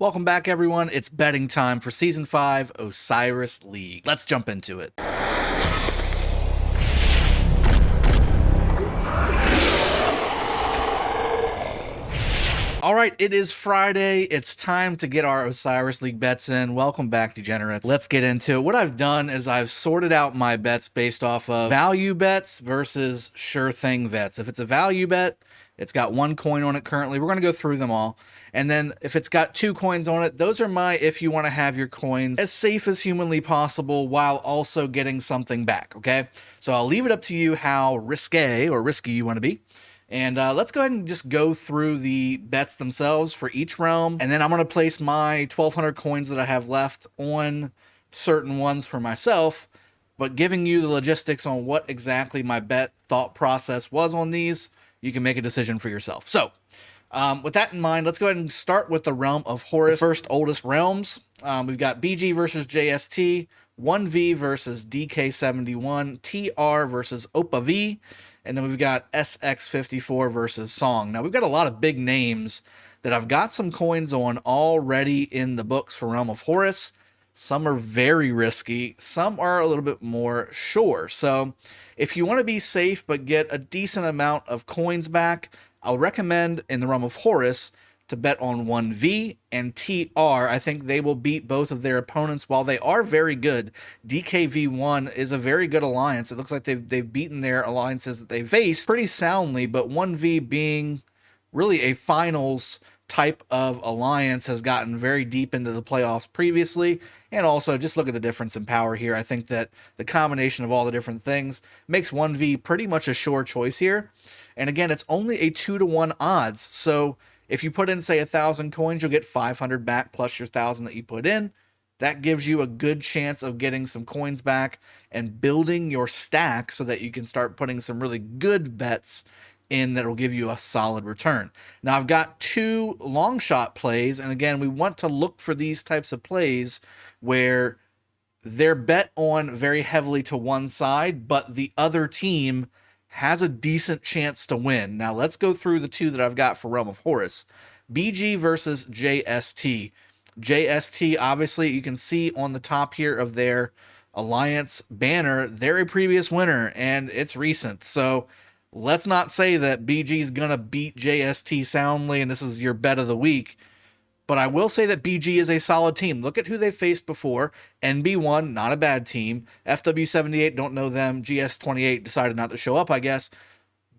Welcome back, everyone. It's betting time for Season 5 Osiris League. Let's jump into it. All right, it is Friday. It's time to get our Osiris League bets in. Welcome back, degenerates. Let's get into it. What I've done is I've sorted out my bets based off of value bets versus sure thing bets. If it's a value bet, it's got 1 coin on it currently. We're going to go through them all. And then if it's got 2 coins on it, those are my if you want to have your coins as safe as humanly possible while also getting something back, okay? So I'll leave it up to you how risque or risky you want to be. And let's go ahead and just go through the bets themselves for each realm. And then I'm going to place my 1,200 coins that I have left on certain ones for myself, but giving you the logistics on what exactly my bet thought process was on these, you can make a decision for yourself. So with that in mind, let's go ahead and start with the realm of Horus, the first oldest realms. We've got BG versus JST, 1V versus DK71, TR versus Opa V, and then we've got SX54 versus Song. Now, we've got a lot of big names that I've got some coins on already in the books for Realm of Horus. Some are very risky. Some are a little bit more sure. So if you want to be safe but get a decent amount of coins back, I'll recommend in the Realm of Horus to bet on 1V and TR. I think they will beat both of their opponents. While they are very good, DKV1 is a very good alliance. It looks like they've beaten their alliances that they faced pretty soundly, but 1V being really a finals type of alliance has gotten very deep into the playoffs previously. And also just look at the difference in power here. I think that the combination of all the different things makes 1V pretty much a sure choice here. And again, it's only a 2-to-1 odds. So if you put in, say, 1,000 coins, you'll get 500 back plus your 1,000 that you put in. That gives you a good chance of getting some coins back and building your stack so that you can start putting some really good bets in that will give you a solid return. Now, I've got 2 long shot plays, and again, we want to look for these types of plays where they're bet on very heavily to one side, but the other team has a decent chance to win. Now, let's go through the 2 that I've got for Realm of Horus. BG versus JST. JST, obviously, you can see on the top here of their alliance banner, they're a previous winner, and it's recent. So let's not say that BG is going to beat JST soundly, and this is your bet of the week. But I will say that BG is a solid team. Look at who they faced before. NB1, not a bad team. FW78, don't know them. GS28 decided not to show up, I guess.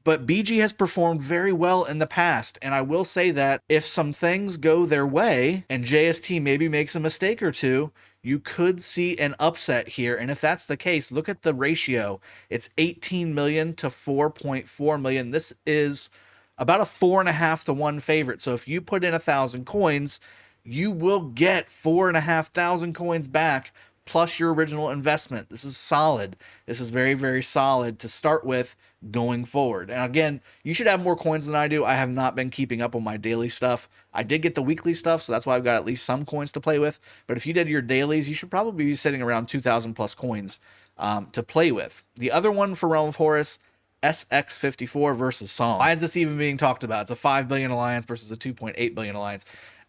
But BG has performed very well in the past. And I will say that if some things go their way and JST maybe makes a mistake or two, you could see an upset here. And if that's the case, look at the ratio. It's 18 million to 4.4 million. This is about a 4.5-to-1 favorite. So if you put in 1,000 coins, you will get 4,500 coins back plus your original investment. This is solid. This is very, very solid to start with going forward. And again, you should have more coins than I do. I have not been keeping up on my daily stuff. I did get the weekly stuff, so that's why I've got at least some coins to play with. But if you did your dailies, you should probably be sitting around 2,000 plus coins to play with. The other one for Realm of Horus, SX54 versus Song. Why is this even being talked about? It's a 5 billion alliance versus a 2.8 billion alliance.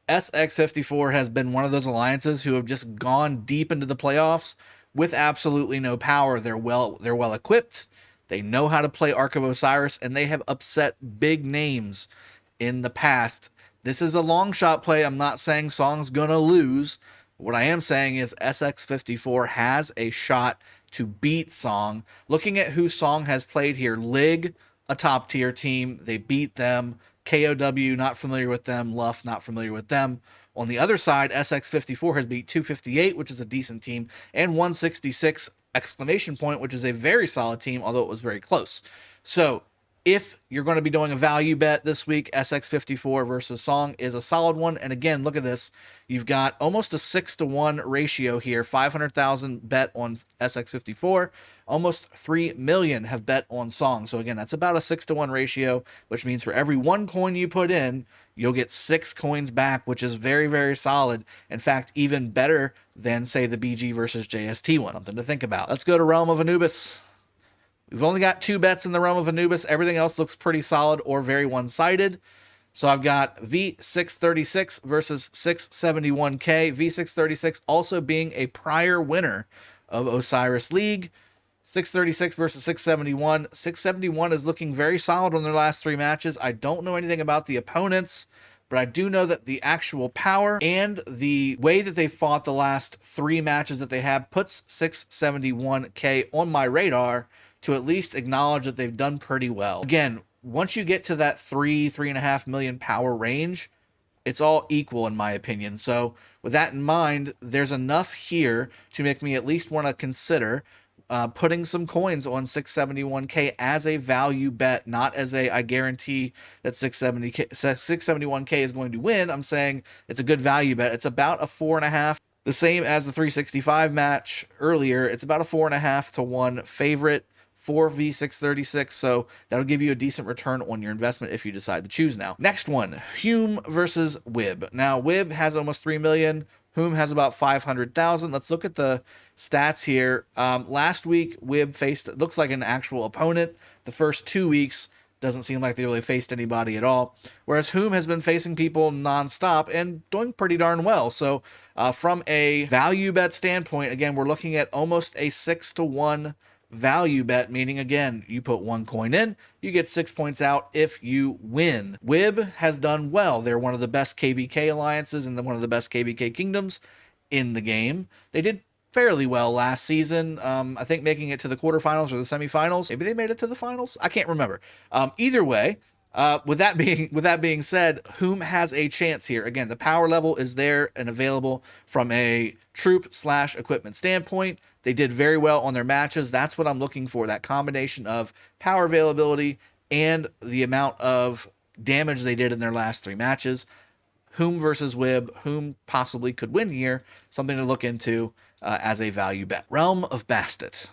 SX54 has been one of those alliances who have just gone deep into the playoffs with absolutely no power. They're well equipped. They know how to play Ark of Osiris, and they have upset big names in the past. This is a long shot play. I'm not saying Song's gonna lose. What I am saying is SX54 has a shot to beat Song. Looking at who Song has played here, Lig, a top tier team, they beat them. KOW, not familiar with them. Luff, not familiar with them. On the other side, SX54 has beat 258, which is a decent team, and 166 exclamation point, which is a very solid team, although it was very close. So if you're going to be doing a value bet this week, SX54 versus Song is a solid one. And again, look at this. You've got almost a 6-to-1 ratio here. 500,000 bet on SX54. Almost 3 million have bet on Song. So again, that's about a 6-to-1 ratio, which means for every 1 coin you put in, you'll get 6 coins back, which is very, very solid. In fact, even better than, say, the BG versus JST one. Something to think about. Let's go to Realm of Anubis. We've only got 2 bets in the Realm of Anubis. Everything else looks pretty solid or very one-sided. So I've got V636 versus 671K. V636 also being a prior winner of Osiris League. 636 versus 671. 671 is looking very solid on their last 3 matches. I don't know anything about the opponents, but I do know that the actual power and the way that they fought the last 3 matches that they have puts 671K on my radar to at least acknowledge that they've done pretty well. Again, once you get to that 3.5 million power range, it's all equal in my opinion. So with that in mind, there's enough here to make me at least want to consider putting some coins on 671K as a value bet, not as a I guarantee that 671K is going to win. I'm saying it's a good value bet. It's about a 4.5, the same as the 365 match earlier. It's about a 4.5 to 1 favorite for V636, so that'll give you a decent return on your investment if you decide to choose now. Next one, Hume versus Wib. Now, Wib has almost 3 million. Hume has about 500,000. Let's look at the stats here. Last week, Wib faced, looks like an actual opponent. The first 2 weeks, doesn't seem like they really faced anybody at all. Whereas Hume has been facing people nonstop and doing pretty darn well. So from a value bet standpoint, again, we're looking at almost a 6 to 1 value bet, meaning again, you put 1 coin in, you get 6 points out if you win. Wib has done well. They're one of the best KBK alliances and one of the best KBK kingdoms in the game. They did fairly well last season. I think making it to the quarterfinals or the semifinals. Maybe they made it to the finals. I can't remember. Either way, with that being said, Hume has a chance here. Again, the power level is there and available from a troop/equipment standpoint. They did very well on their matches. That's what I'm looking for, that combination of power availability and the amount of damage they did in their last 3 matches. Hume versus Wib. Hume possibly could win here. Something to look into as a value bet. Realm of Bastet.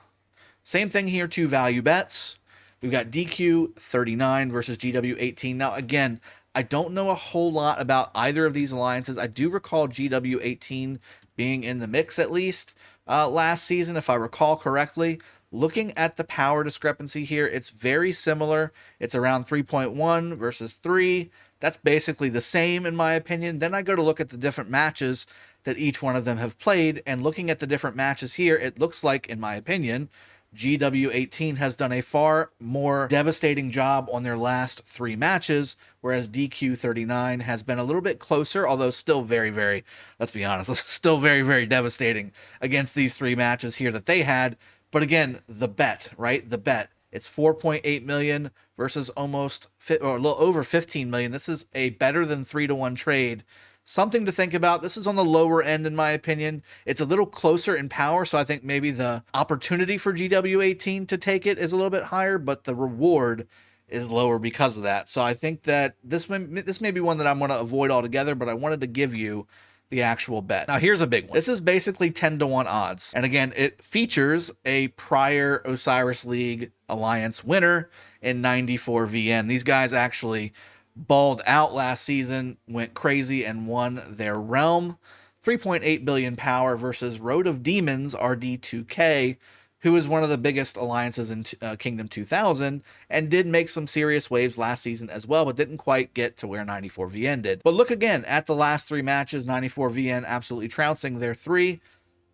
Same thing here, 2 value bets. We've got DQ39 versus GW18. Now, again, I don't know a whole lot about either of these alliances. I do recall GW18 being in the mix at least last season, if I recall correctly. Looking at the power discrepancy here, it's very similar. It's around 3.1 versus 3. That's basically the same in my opinion. Then I go to look at the different matches that each one of them have played, and looking at the different matches here, it looks like, in my opinion, GW18 has done a far more devastating job on their last 3 matches, whereas DQ39 has been a little bit closer, although still very, let's be honest, still very devastating against these 3 matches here that they had. But again, the bet, right? The bet. It's 4.8 million versus almost, or a little over 15 million. This is a better than 3 to 1 trade. Something to think about. This is on the lower end, in my opinion. It's a little closer in power, so I think maybe the opportunity for GW18 to take it is a little bit higher, but the reward is lower because of that. So I think that this may be one that I'm going to avoid altogether, but I wanted to give you the actual bet. Now, here's a big one. This is basically 10 to 1 odds. And again, it features a prior Osiris League Alliance winner in 94 VN. These guys actually balled out last season, went crazy, and won their realm. 3.8 billion power versus Road of Demons, RD2K, who is one of the biggest alliances in Kingdom 2000, and did make some serious waves last season as well, but didn't quite get to where 94 VN did. But look again at the last 3 matches, 94 VN absolutely trouncing their 3.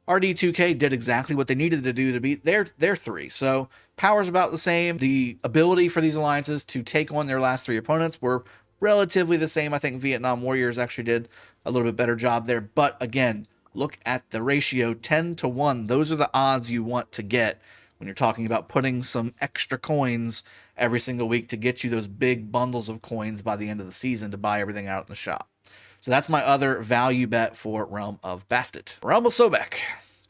RD2K did exactly what they needed to do to beat their 3. So power's about the same. The ability for these alliances to take on their last 3 opponents were relatively the same. I think Vietnam Warriors actually did a little bit better job there. But again, look at the ratio, 10 to 1. Those are the odds you want to get when you're talking about putting some extra coins every single week to get you those big bundles of coins by the end of the season to buy everything out in the shop. So that's my other value bet for Realm of Bastet. Realm of Sobek.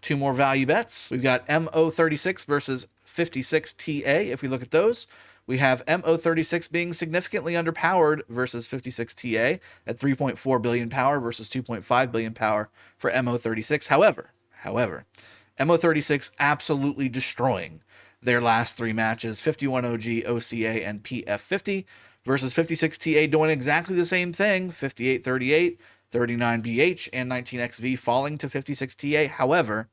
2 more value bets. We've got MO36 versus 56TA. If we look at those, we have MO36 being significantly underpowered versus 56TA at 3.4 billion power versus 2.5 billion power for MO36. However, MO36 absolutely destroying their last 3 matches, 51 OG, OCA, and PF50, versus 56TA doing exactly the same thing, 5838, 39BH, and 19XV falling to 56TA. However,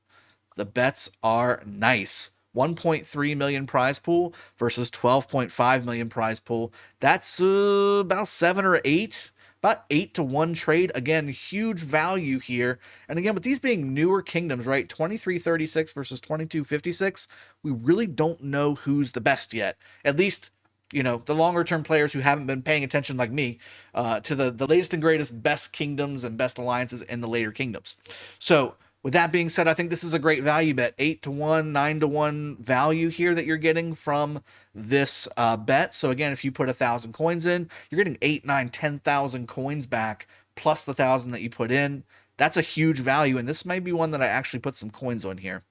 the bets are nice. 1.3 million prize pool versus 12.5 million prize pool. That's about 7 or 8. About 8 to 1 trade. Again, huge value here. And again, with these being newer kingdoms, right? 2336 versus 2256, we really don't know who's the best yet. At least, you know, the longer term players who haven't been paying attention like me to the latest and greatest best kingdoms and best alliances in the later kingdoms. So with that being said, I think this is a great value bet. 8 to 1, 9 to 1 value here that you're getting from this bet. So again, if you put 1,000 coins in, you're getting 8, 9, 10,000 coins back plus the 1,000 that you put in. That's a huge value, and this might be one that I actually put some coins on here.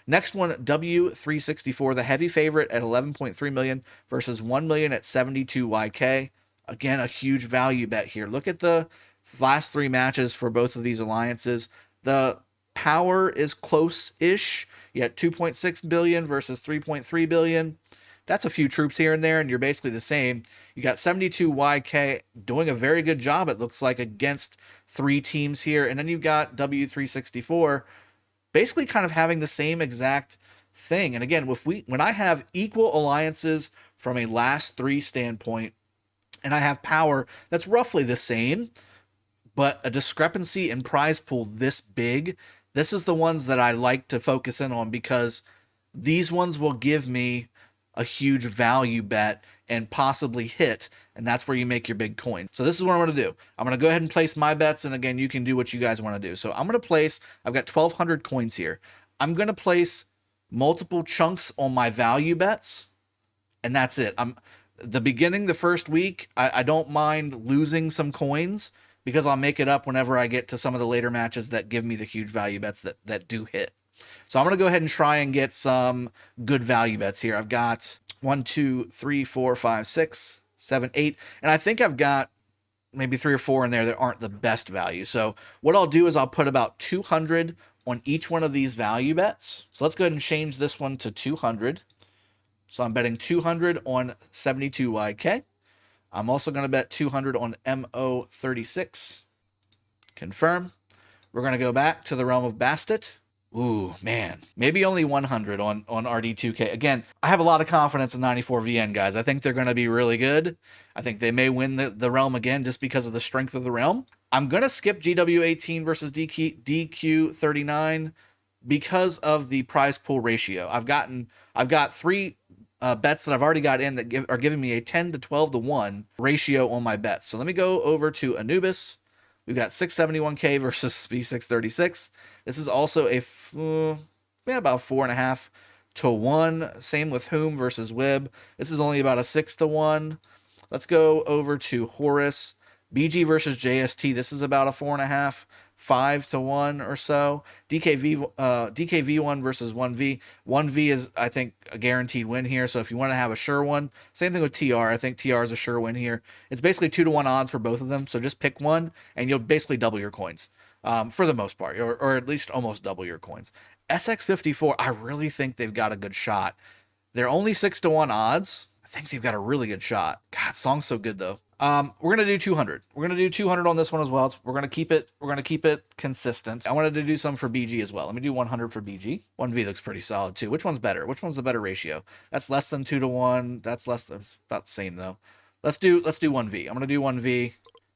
Next one, W364, the heavy favorite at 11.3 million versus 1 million at 72 YK. Again, a huge value bet here. Look at the last 3 matches for both of these alliances. The power is close-ish. You had 2.6 billion versus 3.3 billion. That's a few troops here and there, and you're basically the same. You got 72 YK doing a very good job, it looks like, against 3 teams here. And then you've got W364 basically kind of having the same exact thing. And again, when I have equal alliances from a last 3 standpoint, and I have power that's roughly the same, but a discrepancy in prize pool this big, this is the ones that I like to focus in on, because these ones will give me a huge value bet and possibly hit, and that's where you make your big coin. So this is what I'm going to do. I'm going to go ahead and place my bets, and again, you can do what you guys want to do. So I'm going to place, I've got 1,200 coins here. I'm going to place multiple chunks on my value bets, and that's it. The first week, I don't mind losing some coins, because I'll make it up whenever I get to some of the later matches that give me the huge value bets that do hit. So I'm going to go ahead and try and get some good value bets here. I've got 1, 2, 3, 4, 5, 6, 7, 8. And I think I've got maybe 3 or 4 in there that aren't the best value. So what I'll do is I'll put about 200 on each one of these value bets. So let's go ahead and change this one to 200. So I'm betting 200 on 72YK. I'm also going to bet 200 on MO36. Confirm. We're going to go back to the realm of Bastet. Ooh, man. Maybe only 100 on RD2K. Again, I have a lot of confidence in 94VN, guys. I think they're going to be really good. I think they may win the realm again just because of the strength of the realm. I'm going to skip GW18 versus DQ39 because of the prize pool ratio. I've got 3 bets that I've already got in that are giving me a 10 to 12 to 1 ratio on my bets. So let me go over to Anubis. We've got 671K versus V636. This is also about 4.5 to 1. Same with Whom versus Wib. This is only about a 6 to 1. Let's go over to Horus. BG versus JST. This is about a 4.5, 5 to 1 or so. DKV1 versus 1V. 1V is, I think, a guaranteed win here. So if you want to have a sure one, same thing with TR. I think TR is a sure win here. It's basically 2 to 1 odds for both of them. So just pick one and you'll basically double your coins for the most part, or at least almost double your coins. SX54, I really think they've got a good shot. They're only 6 to 1 odds. I think they've got a really good shot. God, song's so good though. We're going to do 200. We're going to do 200 on this one as well. We're going to keep it consistent. I wanted to do some for BG as well. Let me do 100 for BG. 1V looks pretty solid too. Which one's better? Which one's the better ratio? That's less than 2 to 1. That's about the same though. Let's do 1V. I'm going to do 1V,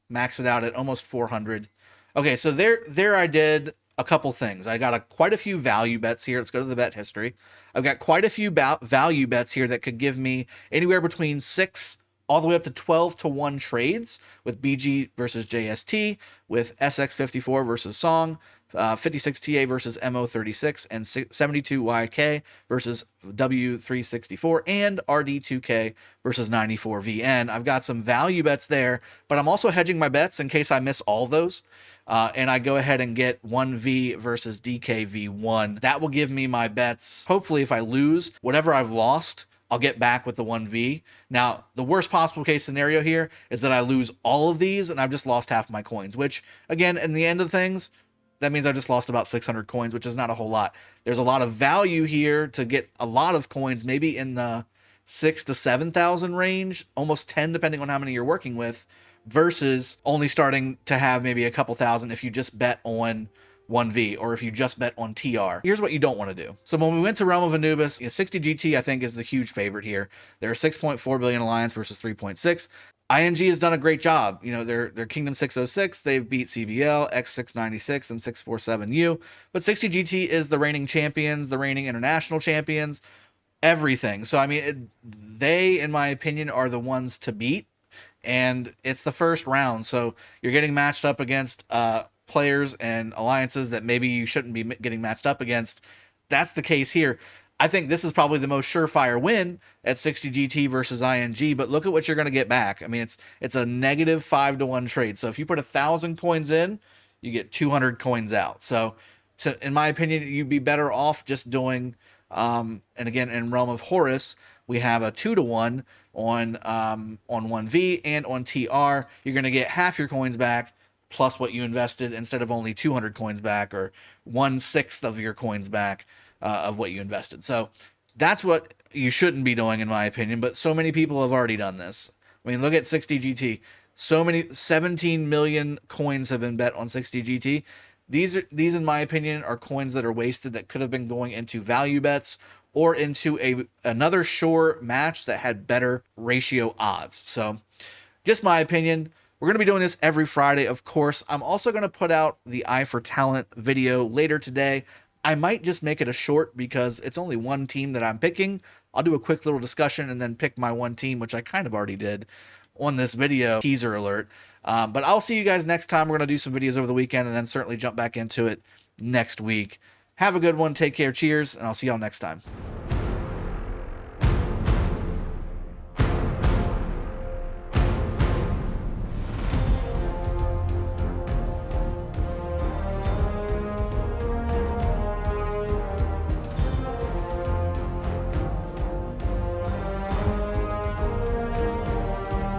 max it out at almost 400. Okay, so there I did a couple things. I got quite a few value bets here. Let's go to the bet history. I've got quite a few value bets here that could give me anywhere between 6 all the way up to 12 to 1 trades with BG versus JST, with SX54 versus Song, 56TA versus MO36, and 72YK versus W364, and RD2K versus 94VN. I've got some value bets there, but I'm also hedging my bets in case I miss all those. And I go ahead and get 1V versus DKV1. That will give me my bets. Hopefully, if I lose, whatever I've lost, I'll get back with the 1V. Now, the worst possible case scenario here is that I lose all of these and I've just lost half my coins, which, again, in the end of things, that means I just lost about 600 coins, which is not a whole lot. There's a lot of value here to get a lot of coins, maybe in the 6,000 to 7,000 range, almost 10 depending on how many you're working with, versus only starting to have maybe a couple thousand if you just bet on 1v, or if you just bet on TR. Here's what you don't want to do. So when we went to Realm of Anubis, 60 GT I think is the huge favorite here. They're a 6.4 billion alliance versus 3.6. ING has done a great job. They're Kingdom 606. They've beat CBL, X696, and 647U. But 60 GT is the reigning champions, the reigning international champions, everything. So, I mean, they, in my opinion, are the ones to beat. And it's the first round. So you're getting matched up against players and alliances that maybe you shouldn't be getting matched up against. That's the case here. I think this is probably the most surefire win at 60 GT versus ING, but look at what you're going to get back. I mean, it's a negative 5-to-1 trade. So if you put 1,000 coins in, you get 200 coins out. So in my opinion, you'd be better off just doing, and again, in Realm of Horus, we have a 2-to-1 on 1V and on TR. You're going to get half your coins back plus what you invested instead of only 200 coins back, or 1/6 of your coins back of what you invested. So that's what you shouldn't be doing, in my opinion, but so many people have already done this. I mean, look at 60 GT. So many, 17 million coins have been bet on 60 GT. These, in my opinion, are coins that are wasted that could have been going into value bets or into another sure match that had better ratio odds. So just my opinion. We're going to be doing this every Friday, of course. I'm also going to put out the Eye for Talent video later today. I might just make it a short because it's only one team that I'm picking. I'll do a quick little discussion and then pick my one team, which I kind of already did on this video. Teaser alert. But I'll see you guys next time. We're going to do some videos over the weekend and then certainly jump back into it next week. Have a good one. Take care. Cheers. And I'll see y'all next time.